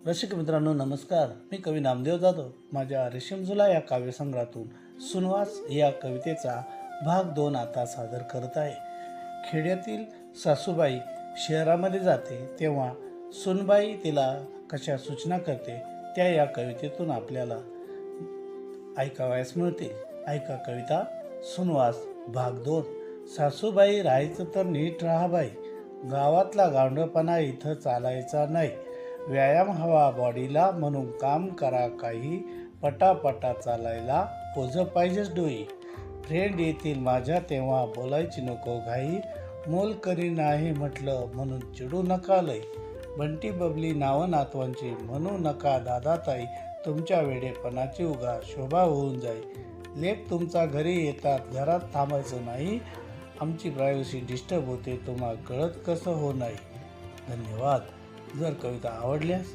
रसिक मित्रांनो नमस्कार. मी कवी नामदेव जाधव माझ्या रेशीमझुला या काव्यसंग्रहातून सुनवास या कवितेचा भाग 2 आता सादर करत आहे. खेड्यातील सासूबाई शहरामध्ये जाते तेव्हा सुनबाई तिला कशा सूचना करते त्या या कवितेतून आपल्याला ऐकावयास मिळते. ऐका कविता सुनवास भाग 2. सासूबाई राहायचं तर नीट राहा बाई, गावातला गावंडपणा इथं चालायचा नाही. व्यायाम हवा बॉडीला म्हणून काम करा काही, पटापटा चालायला पोज पाहिजेच डोई. फ्रेंड येतील माझ्या तेव्हा बोलायची नको घाई, मोल करी नाही म्हटलं म्हणून चिडू नका लई. बंटी बबली नावं नातवांची म्हणू नका दादाताई, तुमच्या वेडेपणाची उगा शोभा होऊन जाई. लेक तुमचा घरी येतात घरात थांबायचं नाही, आमची प्रायव्हसी डिस्टर्ब होते तुम्हा कळत कसं हो नाही. धन्यवाद. जर कविता आवडल्यास